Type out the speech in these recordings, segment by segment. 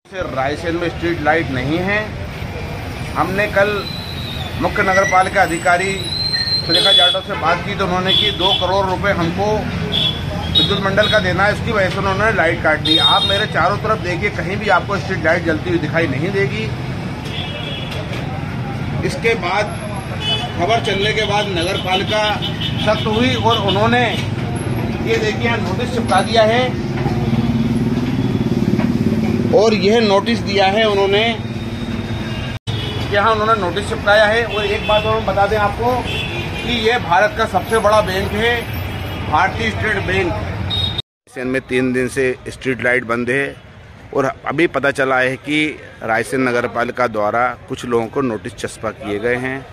रायसेन में street light नहीं है। हमने कल मुख्य नगर पालिका अधिकारी सुरेखा जाटव से बात की तो उन्होंने कि 2 करोड़ रुपए हमको विद्युत मंडल का देना है, इसकी वजह से उन्होंने लाइट काट दी। आप मेरे चारों तरफ देखिए, कहीं भी आपको स्ट्रीट लाइट जलती हुई दिखाई नहीं देगी। इसके बाद खबर चलने के बाद नगर पालिका सख्त हुई और उन्होंने ये देखिए यहाँ नोटिस चिपका दिया है और यह नोटिस दिया है उन्होंने, यहाँ उन्होंने नोटिस चिपकाया है। और एक बात और बता दें आपको कि यह भारत का सबसे बड़ा बैंक है, भारतीय स्टेट बैंक। रायसेन में 3 दिन से स्ट्रीट लाइट बंद है और अभी पता चला है कि रायसेन नगर पालिका द्वारा कुछ लोगों को नोटिस चस्पा किए गए हैं।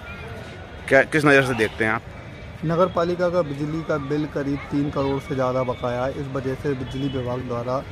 क्या किस नज़र से देखते हैं आप? नगर पालिका का बिजली का बिल करीब 3 करोड़ से ज़्यादा बकाया है। इस वजह से बिजली विभाग द्वारा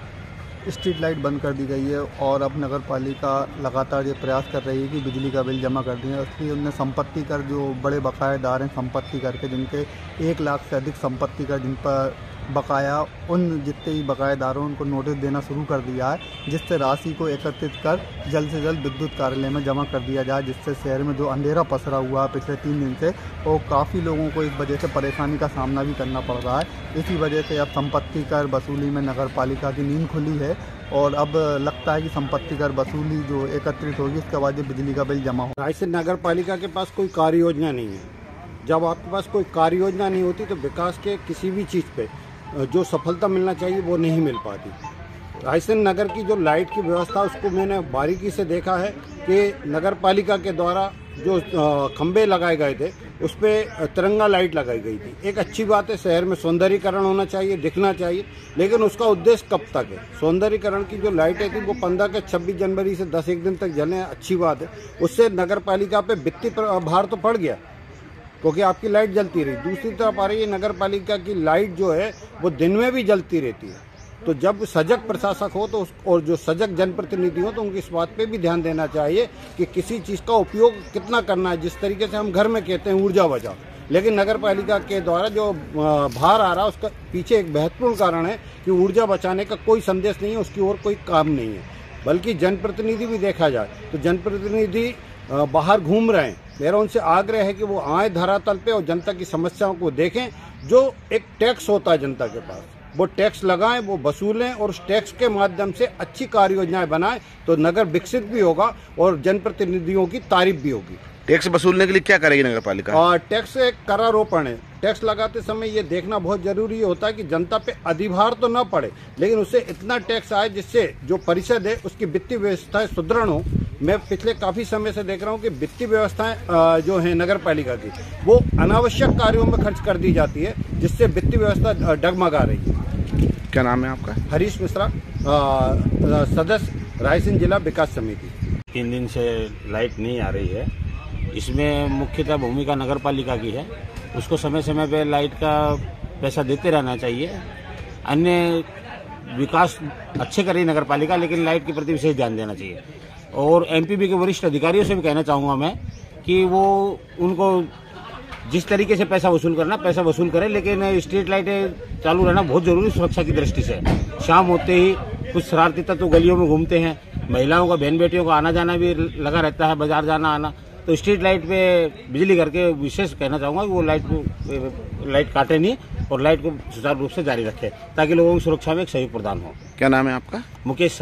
स्ट्रीट लाइट बंद कर दी गई है और अब नगर पालिका लगातार ये प्रयास कर रही है कि बिजली का बिल जमा कर दें। इसलिए उनने संपत्ति कर, जो बड़े बकायेदार हैं संपत्ति कर के, जिनके 1 लाख से अधिक संपत्ति कर जिन पर बकाया, उन जितने ही बकायेदारों उनको नोटिस देना शुरू कर दिया है, जिससे राशि को एकत्रित कर जल्द से जल्द विद्युत कार्यालय में जमा कर दिया जाए, जिससे शहर में जो अंधेरा पसरा हुआ है पिछले 3 दिन से, और काफ़ी लोगों को इस वजह से परेशानी का सामना भी करना पड़ रहा है। इसी वजह से अब संपत्ति कर वसूली में नगर पालिका की नींद खुली है और अब लगता है कि संपत्ति कर वसूली जो एकत्रित होगी उसके बाद ये बिजली का बिल जमा हो। रायसेन नगर पालिका के पास कोई कार्य योजना नहीं है। जब आपके पास कोई कार्य योजना नहीं होती तो विकास के किसी भी चीज़ पे जो सफलता मिलना चाहिए वो नहीं मिल पाती। रायसेन नगर की जो लाइट की व्यवस्था, उसको मैंने बारीकी से देखा है कि नगर पालिका के द्वारा जो खंबे लगाए गए थे उस पर तिरंगा लाइट लगाई गई थी। एक अच्छी बात है, शहर में सौंदर्यीकरण होना चाहिए, दिखना चाहिए, लेकिन उसका उद्देश्य कब तक है? सौंदर्यीकरण की जो लाइटें थी वो 15 के 26 जनवरी से 10 दिन तक जलें, अच्छी बात है। उससे नगर पालिका पे वित्तीय भार तो पड़ गया क्योंकि आपकी लाइट जलती रही। दूसरी तरफ आ रही है, नगर पालिका की लाइट जो है वो दिन में भी जलती रहती है। तो जब सजग प्रशासक हो तो और जो सजग जनप्रतिनिधि हो तो उनकी इस बात पे भी ध्यान देना चाहिए कि किसी चीज़ का उपयोग कितना करना है। जिस तरीके से हम घर में कहते हैं ऊर्जा बचाओ, लेकिन नगर पालिका के द्वारा जो भार आ रहा है उसका पीछे एक महत्वपूर्ण कारण है कि ऊर्जा बचाने का कोई संदेश नहीं है, उसकी ओर कोई काम नहीं है। बल्कि जनप्रतिनिधि भी देखा जाए तो जनप्रतिनिधि बाहर घूम रहे हैं। मेरा उनसे आग्रह है कि वो आए धरातल पे और जनता की समस्याओं को देखें। जो एक टैक्स होता है जनता के पास, वो टैक्स लगाएं, वो वसूलें और उस टैक्स के माध्यम से अच्छी कार्य योजनाएं बनाएं तो नगर विकसित भी होगा और जनप्रतिनिधियों की तारीफ भी होगी। टैक्स वसूलने के लिए क्या करेगी नगर पालिका? टैक्स एक करारोपण है। टैक्स लगाते समय ये देखना बहुत जरूरी होता है कि जनता पे अधिभार तो न पड़े, लेकिन उससे इतना टैक्स आए जिससे जो परिषद है उसकी वित्तीय व्यवस्थाएं सुदृढ़ हो। मैं पिछले काफी समय से देख रहा हूँ कि वित्तीय व्यवस्थाएं जो है नगर पालिका की, वो अनावश्यक कार्यों में खर्च कर दी जाती है, जिससे वित्तीय व्यवस्था डगमगा रही है। क्या नाम है आपका? हरीश मिश्रा, सदस्य रायसेन जिला विकास समिति। 3 दिन से लाइट नहीं आ रही है। इसमें मुख्यतः भूमिका नगर पालिका की है। उसको समय समय पे लाइट का पैसा देते रहना चाहिए। अन्य विकास अच्छे कर रही नगर पालिका, लेकिन लाइट के प्रति विशेष ध्यान देना चाहिए। और एमपीबी के वरिष्ठ अधिकारियों से भी कहना चाहूँगा मैं कि वो उनको जिस तरीके से पैसा वसूल करना, पैसा वसूल करें, लेकिन स्ट्रीट लाइटें चालू रहना बहुत जरूरी सुरक्षा की दृष्टि से। शाम होते ही कुछ शरारती तत्व गलियों में घूमते हैं, महिलाओं का, बहन बेटियों का आना जाना भी लगा रहता है, बाजार जाना आना। तो स्ट्रीट लाइट पे बिजली करके विशेष कहना चाहूँगा कि वो लाइट काटे नहीं और लाइट को सुचारू रूप से जारी रखे ताकि लोगों की सुरक्षा में एक सहयोग प्रदान हो। क्या नाम है आपका? मुकेश।